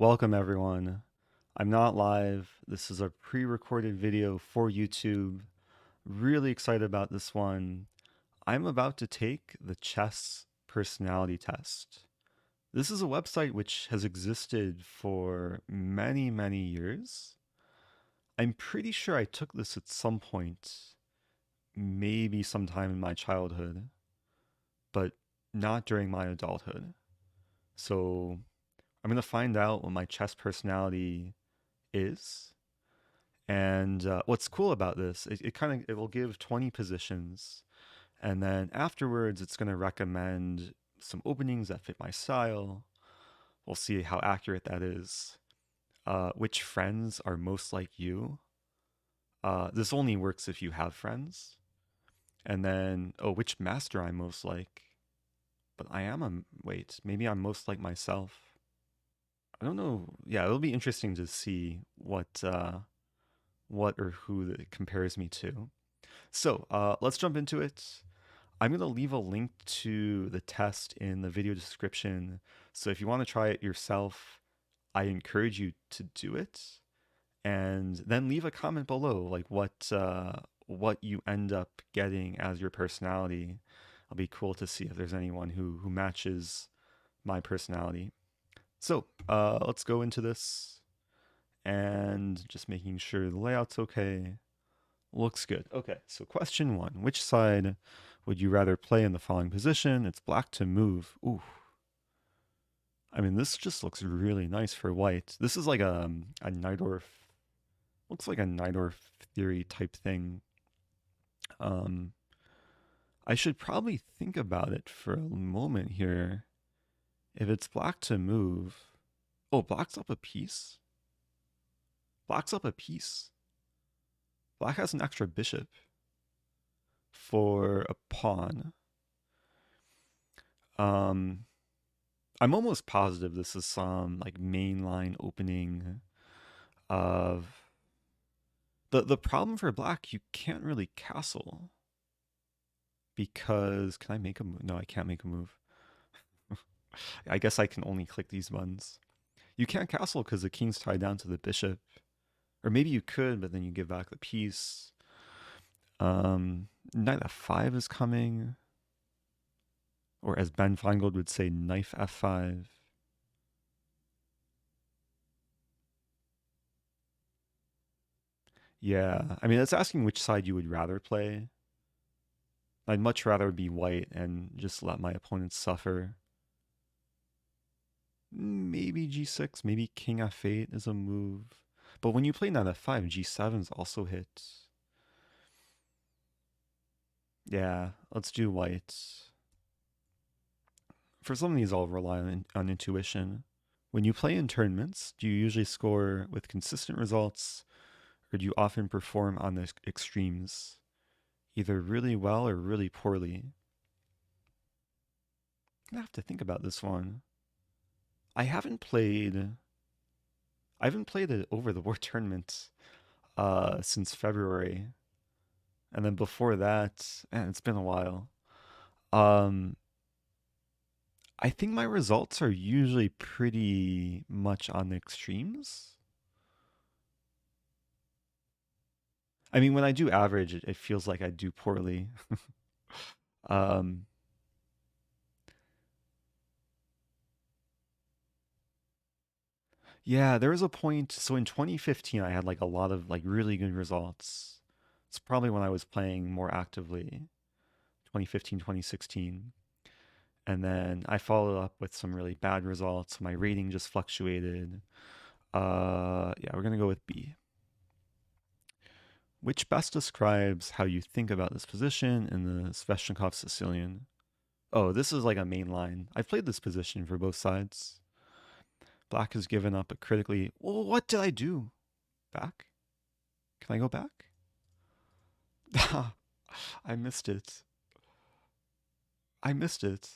Welcome everyone. I'm not live. This is a pre-recorded video for YouTube. Really excited about this one. I'm about to take the chess personality test. This is a website which has existed for many, many years. I'm pretty sure I took this at some point, maybe sometime in my childhood, but not during my adulthood. So I'm going to find out what my chess personality is. And what's cool about this, it will give 20 positions, and then afterwards it's going to recommend some openings that fit my style. We'll see how accurate that is. Which friends are most like you? This only works if you have friends. And then, oh, which master I'm most like? But I am a wait. Maybe I'm most like myself. I don't know. Yeah, it'll be interesting to see what or who that compares me to. So let's jump into it. I'm going to leave a link to the test in the video description. So if you want to try it yourself, I encourage you to do it. And then leave a comment below, like what you end up getting as your personality. It'll be cool to see if there's anyone who matches my personality. So let's go into this and just making sure the layout's okay. Looks good. Okay, so question one. Which side would you rather play in the following position? It's black to move. Ooh. I mean, this just looks really nice for white. This is like a Najdorf, looks like a Najdorf theory type thing. Um, I should probably think about it for a moment here. If it's black to move, oh, black's up a piece. Black's up a piece. Black has an extra bishop for a pawn. Um, I'm almost positive this is some like mainline opening of the problem for black. You can't really castle because can I make a move? No, I can't make a move. I guess I can only click these buttons. You can't castle because the king's tied down to the bishop, or maybe you could, but then you give back the piece. Knight f5 is coming, or as Ben Feingold would say, knife f5. Yeah, I mean, it's asking which side you would rather play. I'd much rather be white and just let my opponents suffer. Maybe g6, maybe king f8 is a move. But when you play knight f5, g7 is also hit. Yeah, let's do white. For some of these, I'll rely on intuition. When you play in tournaments, do you usually score with consistent results, or do you often perform on the extremes, either really well or really poorly? I have to think about this one. I haven't played. I haven't played it over the war tournament since February, and then before that, man, it's been a while. Um, I think my results are usually pretty much on the extremes. I mean, when I do average, it feels like I do poorly. um, yeah, there was a point. So in 2015, I had like a lot of like really good results. It's probably when I was playing more actively, 2015, 2016. And then I followed up with some really bad results. My rating just fluctuated. Yeah, we're gonna go with B. Which best describes how you think about this position in the Sveshnikov Sicilian? Oh, this is like a main line. I've played this position for both sides. Black has given up a critically. Well, what did I do? Back? Can I go back? I missed it. I missed it.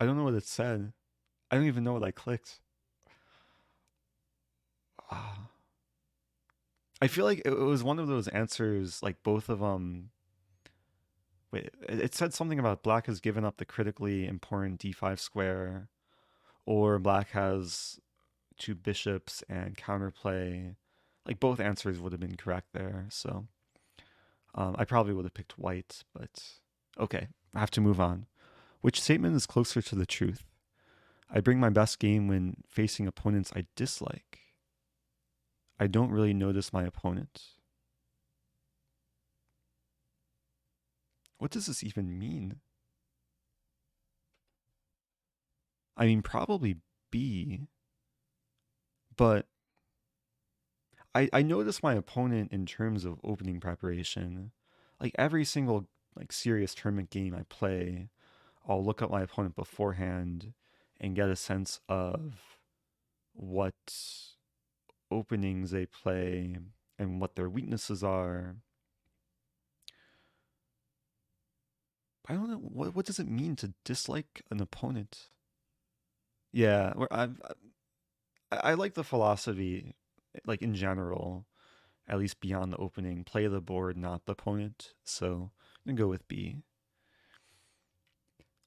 I don't know what it said. I don't even know what I clicked. Ah. I feel like it was one of those answers, like both of them. Wait, it said something about black has given up the critically important d5 square. or black has two bishops and counterplay. Like both answers would have been correct there. So I probably would have picked white, but okay, I have to move on. Which statement is closer to the truth? I bring my best game when facing opponents I dislike. I don't really notice my opponent. What does this even mean? I mean, probably B, but I notice my opponent in terms of opening preparation. Like every single like serious tournament game I play, I'll look up my opponent beforehand and get a sense of what openings they play and what their weaknesses are. I don't know what does it mean to dislike an opponent. Yeah, I like the philosophy, like in general, at least beyond the opening. Play the board, not the opponent. So I'm gonna go with B.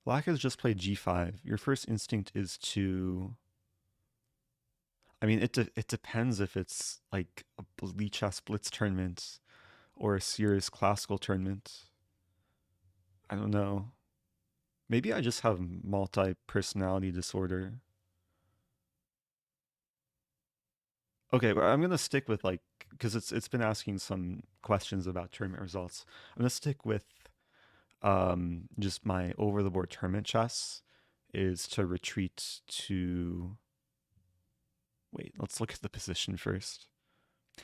Black has just played G5. Your first instinct is to. I mean, it depends if it's like a Lichess Blitz tournament or a serious classical tournament. I don't know. Maybe I just have multi personality disorder. Okay, but I'm gonna stick with like because it's been asking some questions about tournament results. I'm gonna stick with just my over the board tournament chess is to retreat to wait, let's look at the position first.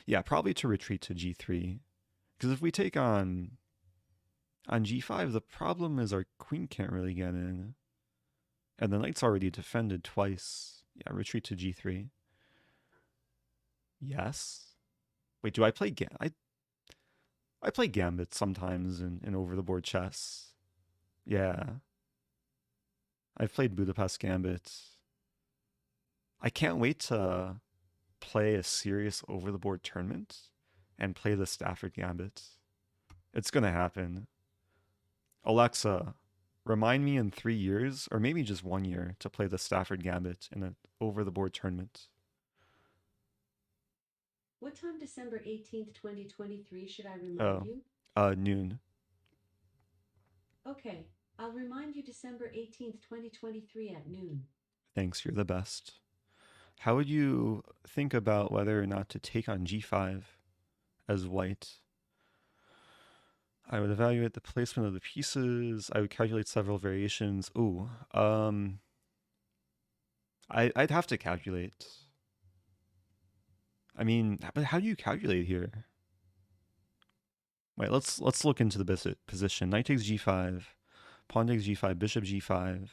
Yeah, probably to retreat to G3. Because if we take on G5, the problem is our queen can't really get in. And the knight's already defended twice. Yeah, retreat to G3. Yes. Wait, do I play I play Gambit sometimes in over the board chess. Yeah. I've played Budapest Gambit. I can't wait to play a serious over the board tournament and play the Stafford Gambit. It's gonna happen. Alexa, remind me in 3 years, or maybe just 1 year, to play the Stafford Gambit in an over the board tournament. What time December 18th, 2023 should I remind Oh, you? noon. Okay, I'll remind you December 18th, 2023 at noon. Thanks, you're the best. How would you think about whether or not to take on G5 as white? I would evaluate the placement of the pieces. I would calculate several variations. Ooh, I'd have to calculate. I mean, but how do you calculate here? Wait, let's look into the position. Knight takes G5, pawn takes G5, bishop G5.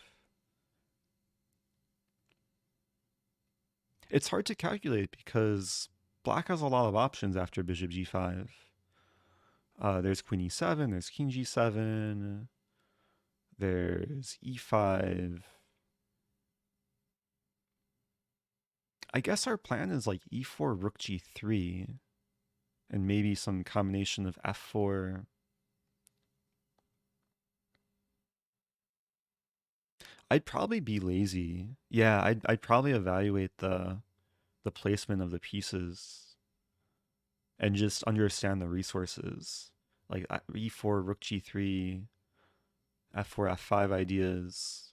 It's hard to calculate because black has a lot of options after bishop G5. There's queen E7, there's king G7, there's E5. I guess our plan is like E4, rook G3, and maybe some combination of F4. I'd probably be lazy. Yeah, I'd probably evaluate the placement of the pieces and just understand the resources. Like E4, rook G3, F4, F5 ideas.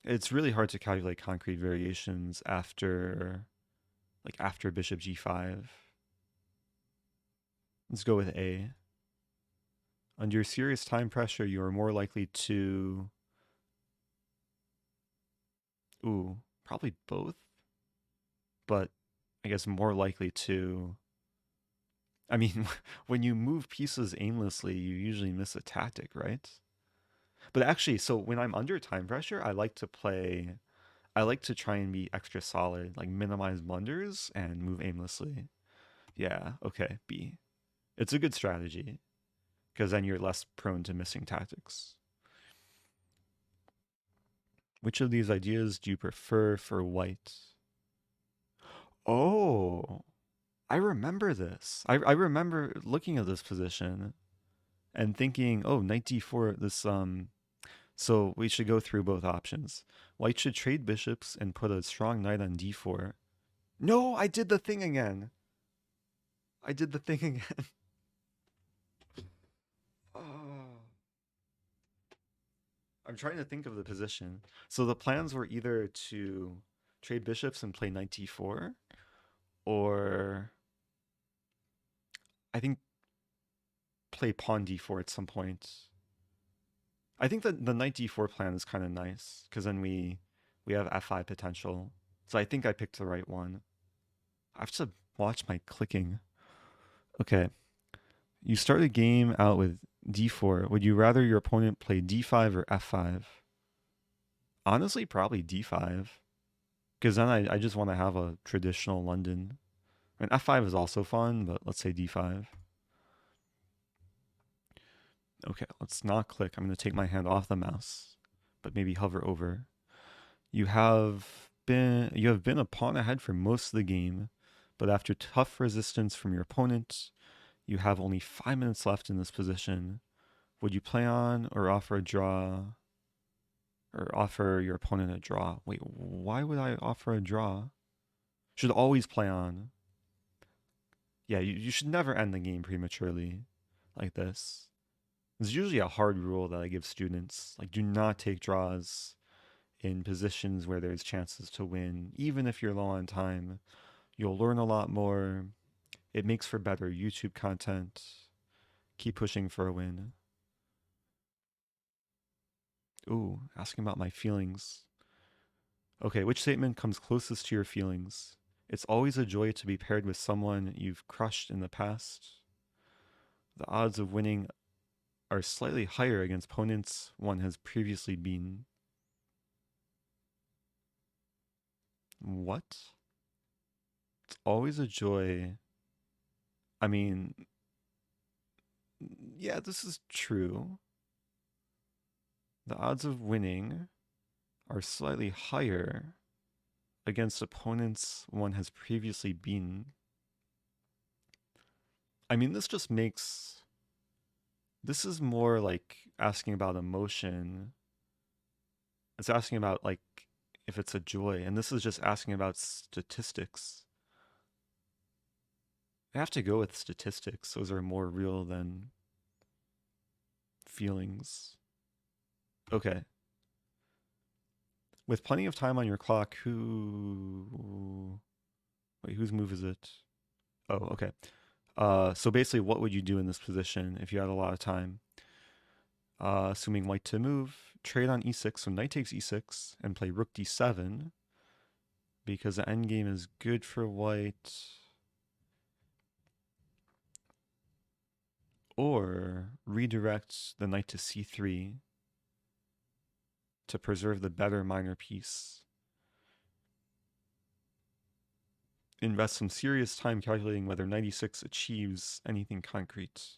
It's really hard to calculate concrete variations after bishop G5. Let's go with A. Under serious time pressure, you are more likely to probably both, but I guess more likely to I mean, when you move pieces aimlessly, you usually miss a tactic, right? But actually, so when I'm under time pressure, I like to try and be extra solid, like minimize blunders and move aimlessly. Yeah, okay, B. It's a good strategy because then you're less prone to missing tactics. Which of these ideas do you prefer for white? Oh, I remember this. I remember looking at this position and thinking, oh, knight d4, this So we should go through both options. White should trade bishops and put a strong knight on d4. No, I did the thing again. I did the thing again. Oh. I'm trying to think of the position. So the plans were either to trade bishops and play knight d4, or I think play pawn d4 at some point. I think that the knight d4 plan is kind of nice because then we have f5 potential. So I think I picked the right one. I have to watch my clicking. Okay, you start a game out with d4. Would you rather your opponent play d5 or f5? Honestly, probably d5 because then I just want to have a traditional London. And f5 is also fun, but let's say d5. Okay, let's not click. I'm going to take my hand off the mouse, but maybe hover over. You have been a pawn ahead for most of the game, but after tough resistance from your opponent, you have only 5 minutes left in this position. Would you play on or offer a draw, or offer your opponent a draw? Wait, why would I offer a draw? Should always play on. Yeah, you should never end the game prematurely like this. It's usually a hard rule that I give students. Like, do not take draws in positions where there's chances to win. Even if you're low on time, you'll learn a lot more. It makes for better YouTube content. Keep pushing for a win. Ooh, asking about my feelings. Okay, which statement comes closest to your feelings? It's always a joy to be paired with someone you've crushed in the past. The odds of winning are slightly higher against opponents one has previously beaten. What? It's always a joy. I mean, yeah, this is true. The odds of winning are slightly higher against opponents one has previously beaten. I mean, this is more like asking about emotion. It's asking about like if it's a joy, and this is just asking about statistics. I have to go with statistics. Those are more real than feelings. Okay. With plenty of time on your clock, whose move is it? Oh, okay. So basically, what would you do in this position if you had a lot of time? Assuming white to move, trade on e6, so knight takes e6, and play rook d7, because the endgame is good for white. Or redirect the knight to c3 to preserve the better minor piece. Invest some serious time calculating whether knight e6 achieves anything concrete.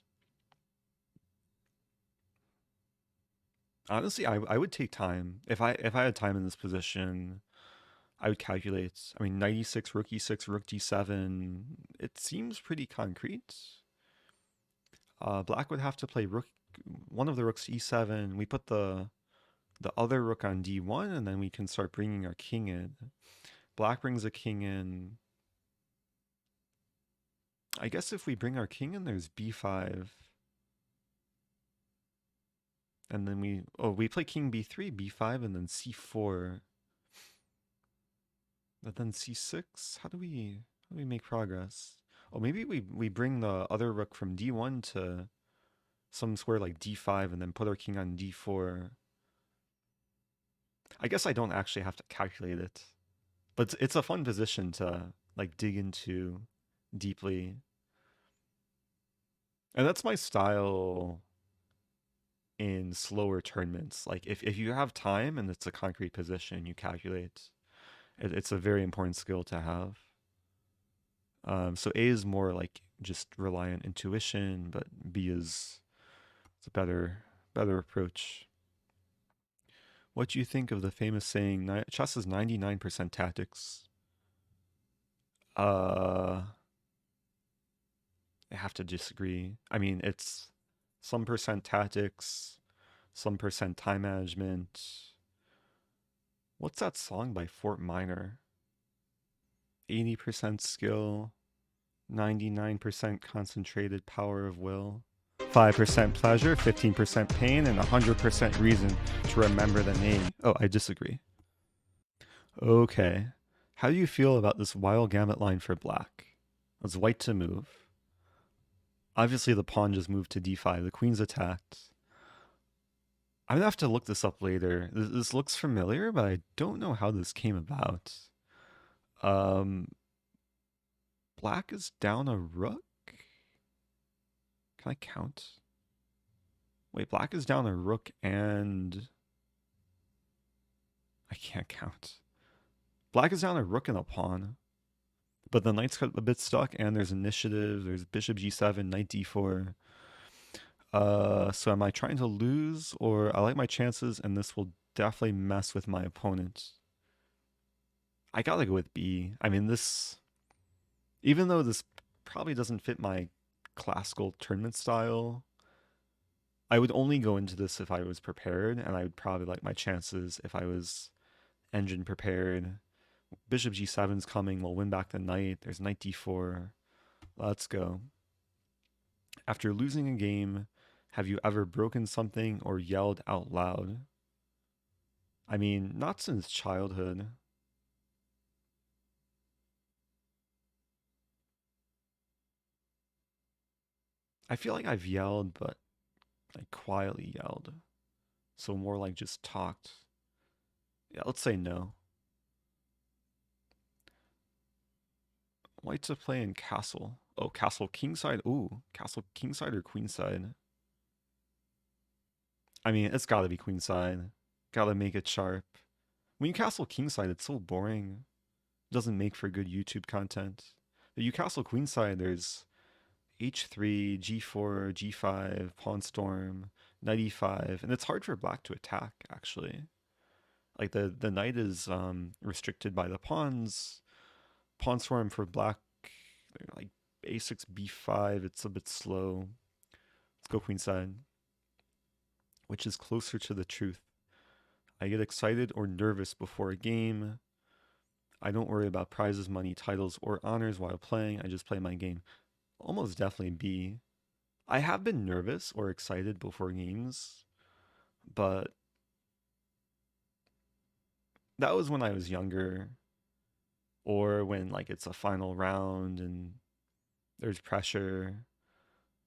Honestly, I would take time. If I had time in this position, I would calculate. I mean, knight e6, rook e6, rook d7. It seems pretty concrete. Black would have to play rook, one of the rooks e7. We put the other rook on d1, and then we can start bringing our king in. Black brings a king in. I guess if we bring our king in, there's b5. And then we play king b3, b5, and then c4. But then c6, how do we make progress? Oh, maybe we bring the other rook from d1 to some square like d5 and then put our king on d4. I guess I don't actually have to calculate it. But it's a fun position to like dig into deeply. And that's my style in slower tournaments. Like if you have time and it's a concrete position, you calculate. It's a very important skill to have. So A is more like just rely on intuition, but B is it's a better approach. What do you think of the famous saying, chess is 99% tactics? Uh, I have to disagree. I mean, it's some percent tactics, some percent time management. What's that song by Fort Minor? 80% skill, 99% concentrated power of will, 5% pleasure, 15% pain, and 100% reason to remember the name. Oh, I disagree. Okay. How do you feel about this wild gambit line for black? It's white to move. Obviously, the pawn just moved to d5. The queen's attacked. I'm gonna have to look this up later. This looks familiar, but I don't know how this came about. Um, Black is down a rook? Can I count? Wait, black is down a rook and... I can't count. Black is down a rook and a pawn. But the knight's a bit stuck, and there's initiative. There's bishop g7, knight d4. So am I trying to lose, or I like my chances, and this will definitely mess with my opponent. I gotta go with B. I mean, this, even though this probably doesn't fit my classical tournament style, I would only go into this if I was prepared, and I would probably like my chances if I was engine prepared. Bishop g7 is coming. We'll win back the knight. There's knight d4. Let's go. After losing a game, have you ever broken something or yelled out loud? I mean, not since childhood. I feel like I've yelled, but I quietly yelled. So more like just talked. Yeah, let's say no. White to play in castle. Oh, castle kingside. Ooh, castle kingside or queenside? I mean, it's gotta be queenside. Gotta make it sharp. When you castle kingside, it's so boring. It doesn't make for good YouTube content. But you castle queenside, there's h3, g4, g5, pawn storm, knight e5, and it's hard for black to attack, actually. Like the knight is restricted by the pawns. Pawn storm for black, like a6, b5, it's a bit slow. Let's go queenside. Which is closer to the truth? I get excited or nervous before a game. I don't worry about prizes, money, titles, or honors while playing. I just play my game. Almost definitely B. I have been nervous or excited before games, but that was when I was younger, or when like it's a final round and there's pressure.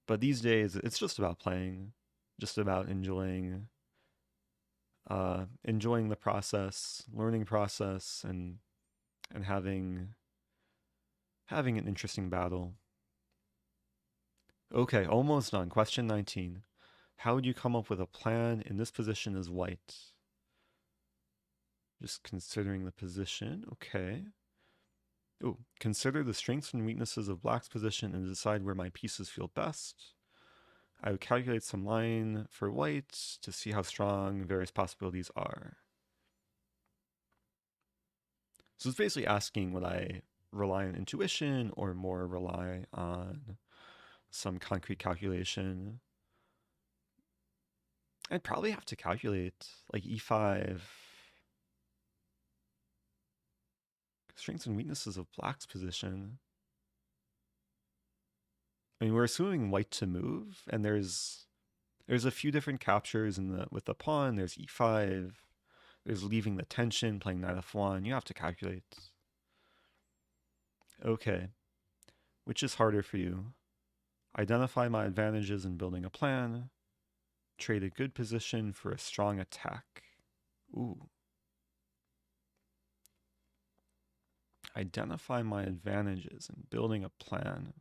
But these days, it's just about playing, just about enjoying the process, learning process, and having an interesting battle. Okay, almost done. Question 19. How would you come up with a plan in this position as white? Just considering the position. Okay. Oh, consider the strengths and weaknesses of black's position and decide where my pieces feel best. I would calculate some line for white to see how strong various possibilities are. So it's basically asking, would I rely on intuition or more rely on some concrete calculation? I'd probably have to calculate like e5. Strengths and weaknesses of black's position. I mean, we're assuming white to move, and there's a few different captures in the with the pawn. There's e5. There's leaving the tension, playing knight f1. You have to calculate. Okay, which is harder for you? Identify my advantages in building a plan. Trade a good position for a strong attack. Ooh. Identify my advantages in building a plan.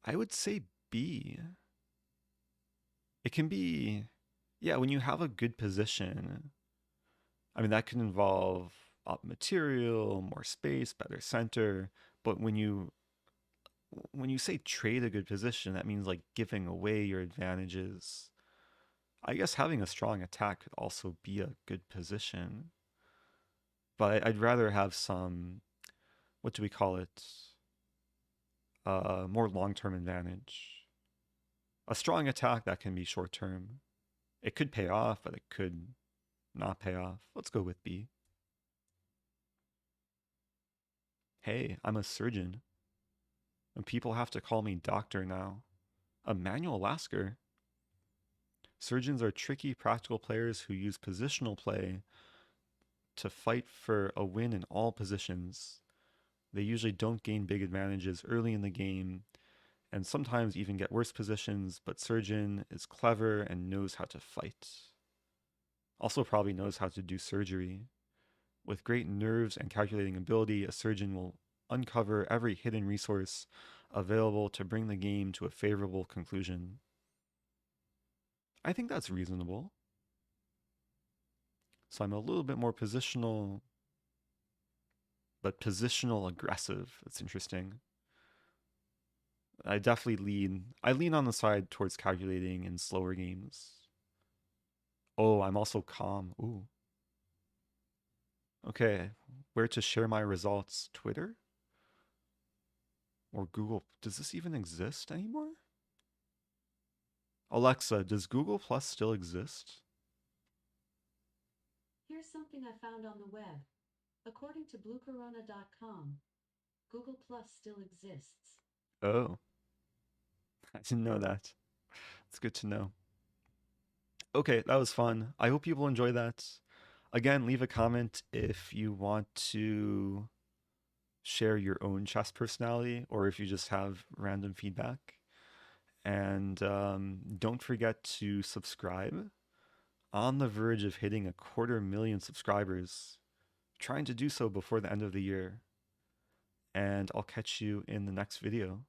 I would say B. It can be, yeah, when you have a good position, I mean, that can involve up material, more space, better center. But when you say trade a good position, that means like giving away your advantages. I guess having a strong attack could also be a good position. But I'd rather have some, what do we call it? More long-term advantage. A strong attack that can be short-term. It could pay off, but it could not pay off. Let's go with B. Hey, I'm a surgeon, and people have to call me doctor now. Emmanuel Lasker. Surgeons are tricky, practical players who use positional play to fight for a win in all positions. They usually don't gain big advantages early in the game and sometimes even get worse positions, but Surgeon is clever and knows how to fight. Also, probably knows how to do surgery. With great nerves and calculating ability, a surgeon will uncover every hidden resource available to bring the game to a favorable conclusion. I think that's reasonable. So I'm a little bit more positional, but positional aggressive. It's interesting. I lean on the side towards calculating in slower games. Oh, I'm also calm. Ooh. Okay, where to share my results? Twitter or Google? Does this even exist anymore? Alexa, does Google Plus still exist? Here's something I found on the web. According to bluecorona.com, Google Plus still exists. Oh, I didn't know that. It's good to know. Okay, that was fun. I hope people enjoy that. Again, leave a comment if you want to share your own chess personality or if you just have random feedback. And don't forget to subscribe. On the verge of hitting 250,000 subscribers, trying to do so before the end of the year. And I'll catch you in the next video.